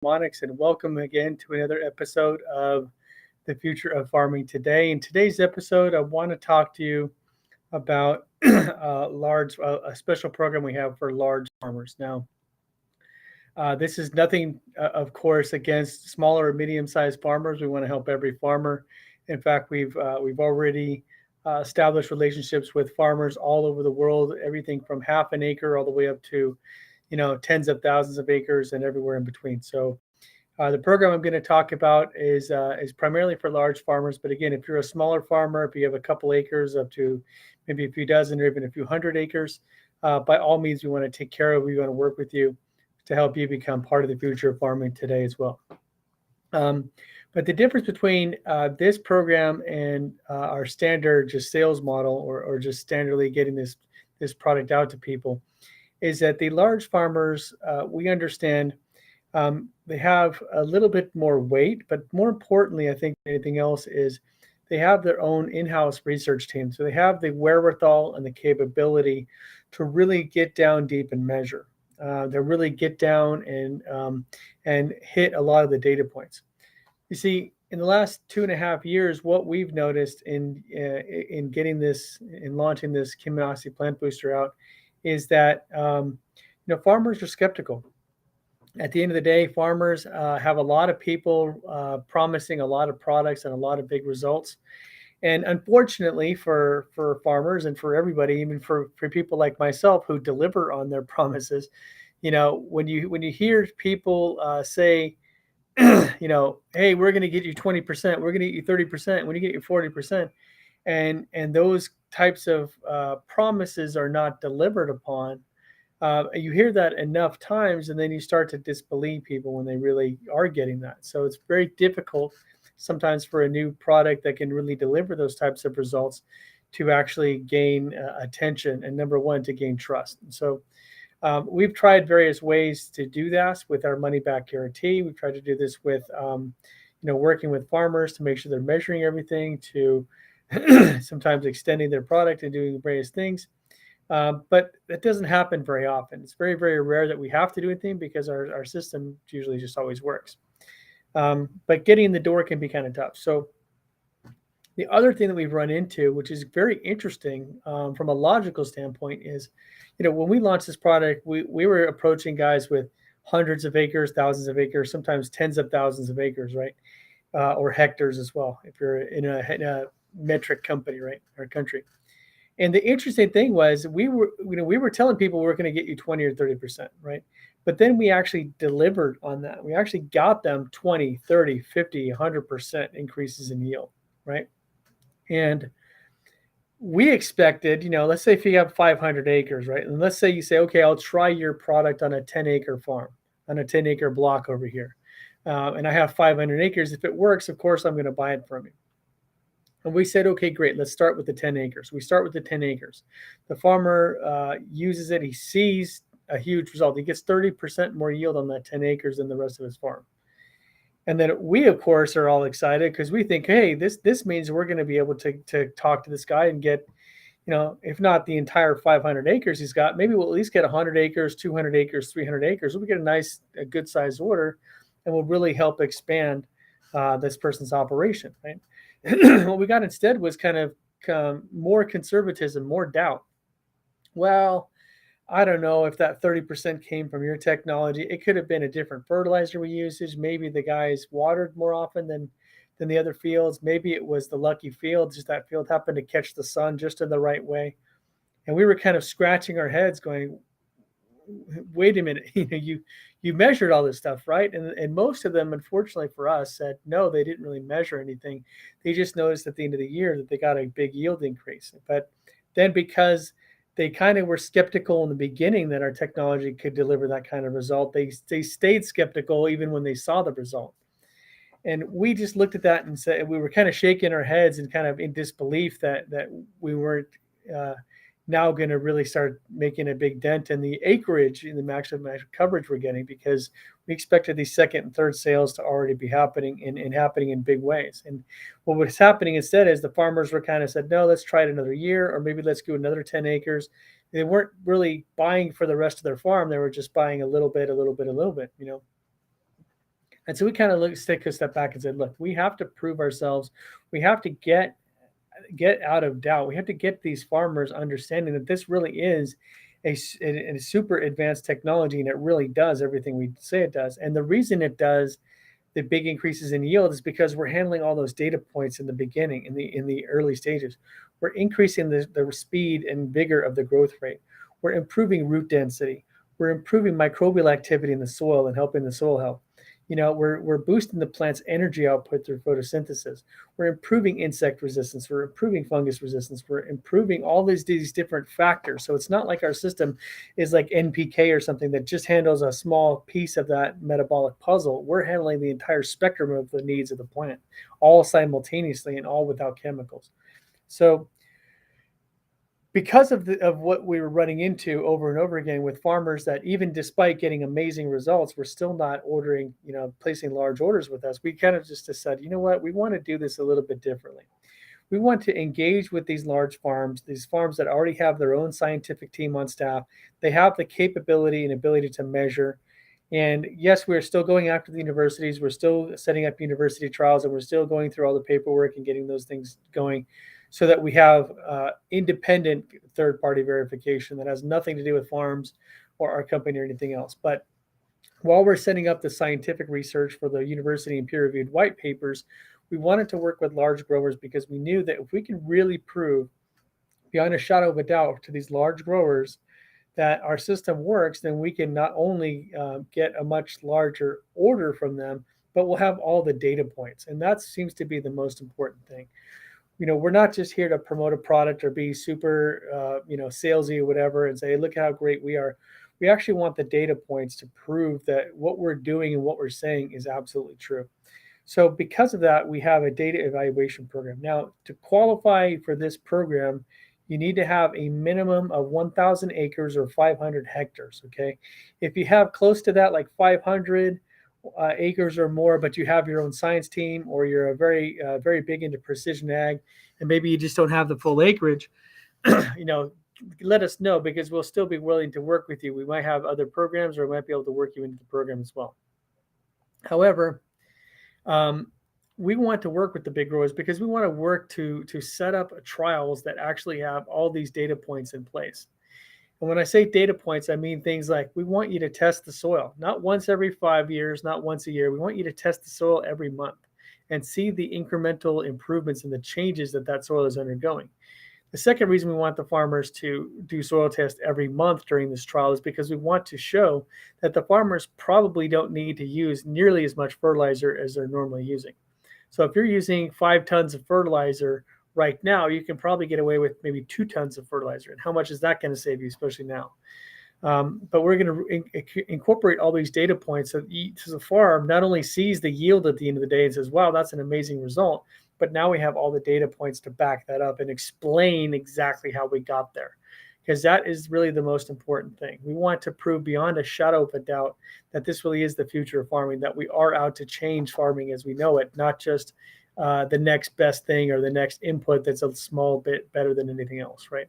Monix, and welcome again to another episode of the Future of Farming Today. In today's episode, I want to talk to you about a special program we have for large farmers. Now, this is nothing, of course, against smaller or medium-sized farmers. We want to help every farmer. In fact, we've already established relationships with farmers all over the world, everything from half an acre all the way up to, tens of thousands of acres and everywhere in between. So the program I'm going to talk about is primarily for large farmers. But again, if you're a smaller farmer, if you have a couple acres up to maybe a few dozen or even a few hundred acres, by all means, we want to take care of you. We want to work with you to help you become part of the future of farming today as well. Um, but the difference between this program and our standard just sales model, or just standardly getting this product out to people, is that the large farmers, we understand, they have a little bit more weight, but more importantly, I think anything else is they have their own in-house research team. So they have the wherewithal and the capability to really get down deep and measure. To really get down and hit a lot of the data points. You see, in the last 2.5 years, what we've noticed in getting this, in launching this Kimanoxi plant booster out, is that farmers are skeptical. At the end of the day, farmers have a lot of people promising a lot of products and a lot of big results. And unfortunately for farmers and for everybody, even for people like myself who deliver on their promises, when you hear people say, hey, we're going to get you 20%, we're going to get you 30%, when you get you 40%, and those types of promises are not delivered upon, you hear that enough times, and then you start to disbelieve people when they really are getting that. So it's very difficult sometimes for a new product that can really deliver those types of results to actually gain attention, and number one, to gain trust. And so we've tried various ways to do that with our money back guarantee. We've tried to do this with working with farmers to make sure they're measuring everything, to sometimes extending their product and doing various things. But that doesn't happen very often. It's very, very rare that we have to do anything because our system usually just always works. But getting in the door can be kind of tough. So the other thing that we've run into, which is very interesting from a logical standpoint, is, when we launched this product, we were approaching guys with hundreds of acres, thousands of acres, sometimes tens of thousands of acres, right? Or hectares as well, if you're in a metric company, right, or country. And the interesting thing was we were telling people we're going to get you 20 or 30%, right? But then we actually delivered on that. We actually got them 20, 30, 50, 100% increases in yield, right? And we expected, let's say if you have 500 acres, right? And let's say you say, okay, I'll try your product on a 10-acre farm, on a 10-acre block over here. And I have 500 acres. If it works, of course, I'm going to buy it from you. And we said, okay, great, let's start with the 10 acres. We start with the 10 acres. The farmer uses it. He sees a huge result. He gets 30% more yield on that 10 acres than the rest of his farm. And then we, of course, are all excited because we think, hey, this means we're going to be able to talk to this guy and get, if not the entire 500 acres he's got, maybe we'll at least get 100 acres, 200 acres, 300 acres. We'll get a good size order, and will really help expand this person's operation, right? What we got instead was kind of more conservatism, more doubt. Well, I don't know if that 30% came from your technology. It could have been a different fertilizer we used. Maybe the guys watered more often than the other fields. Maybe it was the lucky field, just that field happened to catch the sun just in the right way. And we were kind of scratching our heads going, wait a minute, you measured all this stuff, right? And most of them, unfortunately for us, said no, they didn't really measure anything. They just noticed at the end of the year that they got a big yield increase. But then because they kind of were skeptical in the beginning that our technology could deliver that kind of result, they stayed skeptical even when they saw the result. And we just looked at that and said, we were kind of shaking our heads and kind of in disbelief that we weren't now going to really start making a big dent in the acreage, in the maximum coverage we're getting, because we expected these second and third sales to already be happening and happening in big ways. And what was happening instead is the farmers were kind of said, no, let's try it another year, or maybe let's do another 10 acres. They weren't really buying for the rest of their farm. They were just buying a little bit, And so we kind of take a step back and said, look, we have to prove ourselves. We have to get out of doubt. We have to get these farmers understanding that this really is a super advanced technology, and it really does everything we say it does. And the reason it does the big increases in yield is because we're handling all those data points in the beginning, in the early stages. We're increasing the speed and vigor of the growth rate. We're improving root density. We're improving microbial activity in the soil and helping the soil health. We're boosting the plant's energy output through photosynthesis. We're improving insect resistance. We're improving fungus resistance. We're improving all these different factors. So it's not like our system is like NPK or something that just handles a small piece of that metabolic puzzle. We're handling the entire spectrum of the needs of the plant, all simultaneously and all without chemicals. So because of what we were running into over and over again with farmers, that even despite getting amazing results, we're still not ordering, placing large orders with us. We kind of just decided, you know what, we want to do this a little bit differently. We want to engage with these farms that already have their own scientific team on staff. They have the capability and ability to measure. And yes, we're still going after the universities. We're still setting up university trials, and we're still going through all the paperwork and getting those things going so that we have independent third-party verification that has nothing to do with farms or our company or anything else. But while we're setting up the scientific research for the university and peer-reviewed white papers, we wanted to work with large growers because we knew that if we can really prove beyond a shadow of a doubt to these large growers that our system works, then we can not only get a much larger order from them, but we'll have all the data points. And that seems to be the most important thing. We're not just here to promote a product or be super, salesy or whatever and say, look how great we are. We actually want the data points to prove that what we're doing and what we're saying is absolutely true. So because of that, we have a data evaluation program. Now, to qualify for this program, you need to have a minimum of 1,000 acres or 500 hectares, okay? If you have close to that, like 500 acres or more, but you have your own science team, or you're a very big into precision ag, and maybe you just don't have the full acreage, let us know, because we'll still be willing to work with you. We might have other programs, or we might be able to work you into the program as well. However, we want to work with the big growers because we want to work to set up trials that actually have all these data points in place. And when I say data points, I mean things like, we want you to test the soil, not once every 5 years, not once a year. We want you to test the soil every month and see the incremental improvements and the changes that soil is undergoing. The second reason we want the farmers to do soil tests every month during this trial is because we want to show that the farmers probably don't need to use nearly as much fertilizer as they're normally using. So if you're using 5 tons of fertilizer right now, you can probably get away with maybe 2 tons of fertilizer. And how much is that going to save you, especially now? But we're going to incorporate all these data points so the farm not only sees the yield at the end of the day and says, wow, that's an amazing result, but now we have all the data points to back that up and explain exactly how we got there. Because that is really the most important thing. We want to prove beyond a shadow of a doubt that this really is the future of farming, that we are out to change farming as we know it, not just the next best thing or the next input that's a small bit better than anything else, right?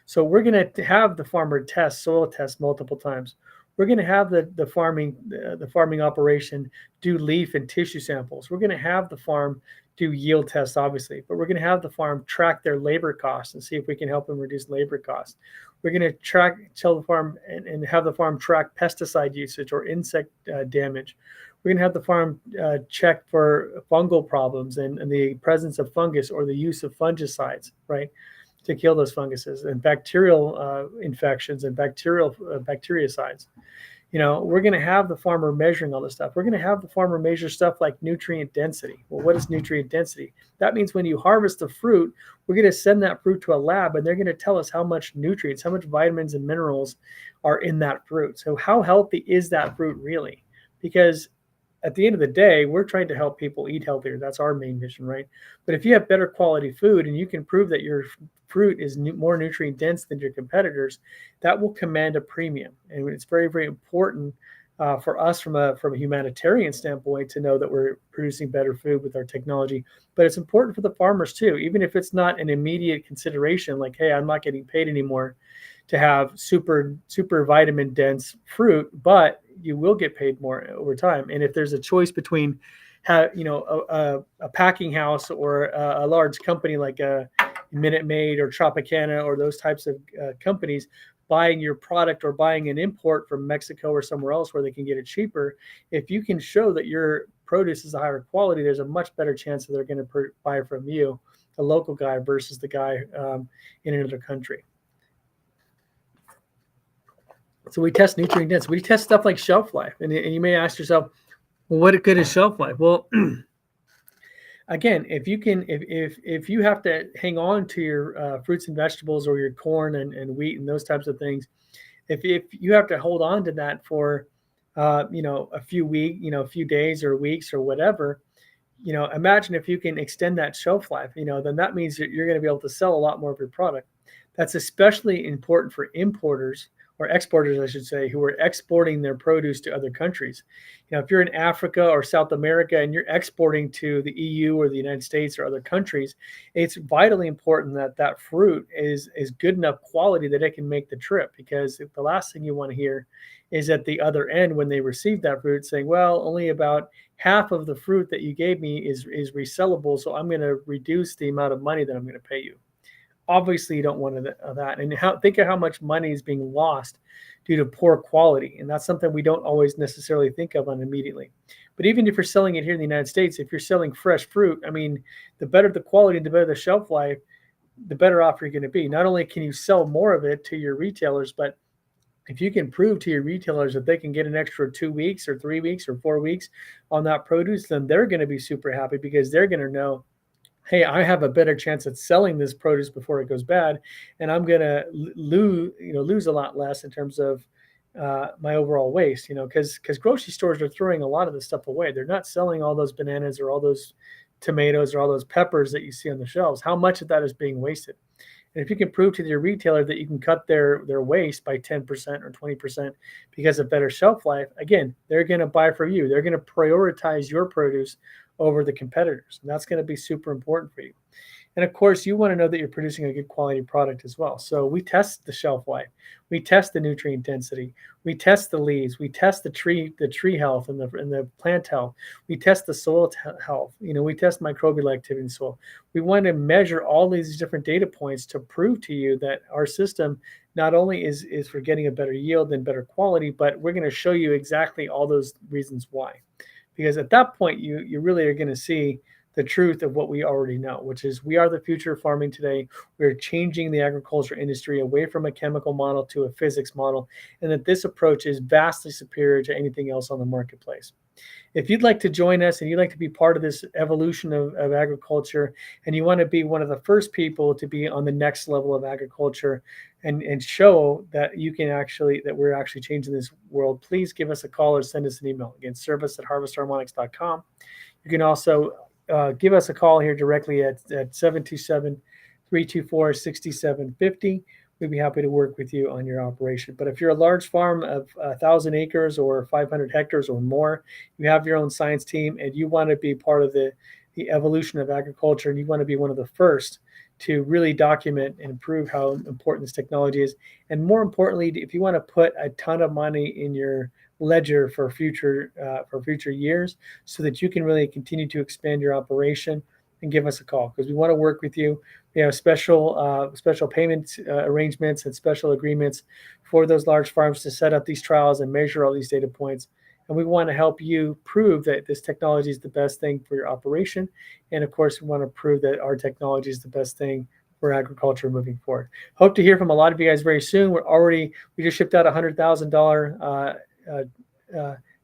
So we're going to have the farmer test, soil test multiple times. We're going to have the farming operation do leaf and tissue samples. We're going to have the farm do yield tests, obviously, but we're going to have the farm track their labor costs and see if we can help them reduce labor costs. We're going to tell the farm and have the farm track pesticide usage or insect damage. We're going to have the farm check for fungal problems and the presence of fungus or the use of fungicides, right, to kill those funguses, and bacterial infections and bactericides. We're going to have the farmer measuring all this stuff. We're going to have the farmer measure stuff like nutrient density. Well, what is nutrient density? That means when you harvest the fruit, we're going to send that fruit to a lab, and they're going to tell us how much nutrients, how much vitamins and minerals are in that fruit. So how healthy is that fruit really? Because at the end of the day, we're trying to help people eat healthier. That's our main mission, right? But if you have better quality food and you can prove that your fruit is more nutrient dense than your competitors, that will command a premium. And it's very, very important for us from a humanitarian standpoint to know that we're producing better food with our technology. But it's important for the farmers too, even if it's not an immediate consideration, like, hey, I'm not getting paid anymore to have super vitamin dense fruit, but you will get paid more over time. And if there's a choice between a packing house or a large company like a Minute Maid or Tropicana or those types of companies buying your product or buying an import from Mexico or somewhere else where they can get it cheaper, if you can show that your produce is a higher quality, there's a much better chance that they're going to buy from you, the local guy, versus the guy in another country. So we test nutrient density. We test stuff like shelf life. And you may ask yourself, well, what good is shelf life? Well, again, if you have to hang on to your fruits and vegetables or your corn and wheat and those types of things, if you have to hold on to that for a few days or weeks or whatever, imagine if you can extend that shelf life, then that means that you're going to be able to sell a lot more of your product. That's especially important for importers or exporters, I should say, who are exporting their produce to other countries. If you're in Africa or South America and you're exporting to the EU or the United States or other countries, it's vitally important that that fruit is good enough quality that it can make the trip, because the last thing you want to hear is at the other end when they receive that fruit saying, well, only about half of the fruit that you gave me is resellable, so I'm going to reduce the amount of money that I'm going to pay you. Obviously, you don't want that. And think of how much money is being lost due to poor quality. And that's something we don't always necessarily think of immediately. But even if you're selling it here in the United States, if you're selling fresh fruit, I mean, the better the quality, the better the shelf life, the better off you're going to be. Not only can you sell more of it to your retailers, but if you can prove to your retailers that they can get an extra 2 weeks or 3 weeks or 4 weeks on that produce, then they're going to be super happy, because they're going to know, hey, I have a better chance at selling this produce before it goes bad, and I'm going to lose a lot less in terms of my overall waste. Because grocery stores are throwing a lot of this stuff away. They're not selling all those bananas or all those tomatoes or all those peppers that you see on the shelves. How much of that is being wasted? And if you can prove to your retailer that you can cut their waste by 10% or 20% because of better shelf life, again, they're going to buy from you. They're going to prioritize your produce over the competitors. And that's going to be super important for you. And of course, you want to know that you're producing a good quality product as well. So we test the shelf life, we test the nutrient density, we test the leaves, we test the tree health and the plant health, we test the soil health. We test microbial activity in soil. We want to measure all these different data points to prove to you that our system not only is for getting a better yield and better quality, but we're going to show you exactly all those reasons why. Because at that point, you really are going to see the truth of what we already know, which is we are the future of farming today. We're changing the agriculture industry away from a chemical model to a physics model, and that this approach is vastly superior to anything else on the marketplace. If you'd like to join us and you'd like to be part of this evolution of agriculture, and you want to be one of the first people to be on the next level of agriculture and show that that we're actually changing this world, please give us a call or send us an email. Again, service@harvestharmonics.com. You can also give us a call here directly at 727-324-6750. We'd be happy to work with you on your operation. But if you're a large farm of 1,000 acres or 500 hectares or more, you have your own science team, and you want to be part of the evolution of agriculture, and you want to be one of the first to really document and prove how important this technology is. And more importantly, if you want to put a ton of money in your ledger for future years, so that you can really continue to expand your operation, and give us a call, because we want to work with you. We have special payment arrangements and special agreements for those large farms to set up these trials and measure all these data points. And we want to help you prove that this technology is the best thing for your operation. And of course, we want to prove that our technology is the best thing for agriculture moving forward. Hope to hear from a lot of you guys very soon. We just shipped out $100,000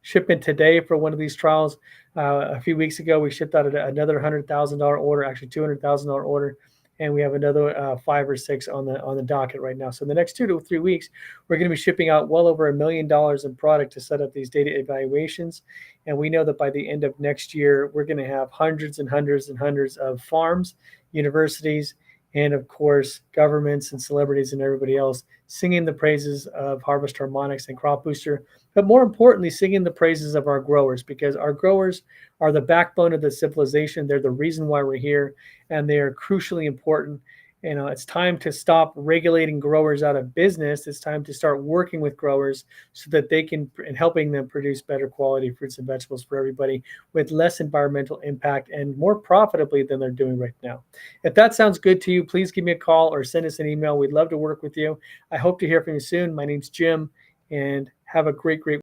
shipment today for one of these trials. A few weeks ago, we shipped out another $100,000 order, actually $200,000 order, and we have another 5 or 6 on the docket right now. So in the next 2 to 3 weeks, we're going to be shipping out well over $1 million in product to set up these data evaluations. And we know that by the end of next year, we're going to have hundreds and hundreds and hundreds of farms, universities, and of course, governments and celebrities and everybody else singing the praises of Harvest Harmonics and Crop Booster, but more importantly, singing the praises of our growers, because our growers are the backbone of the civilization. They're the reason why we're here, and they are crucially important. It's time to stop regulating growers out of business. It's time to start working with growers so that they can and helping them produce better quality fruits and vegetables for everybody with less environmental impact and more profitably than they're doing right now. If that sounds good to you, please give me a call or send us an email. We'd love to work with you. I hope to hear from you soon. My name's Jim, and have a great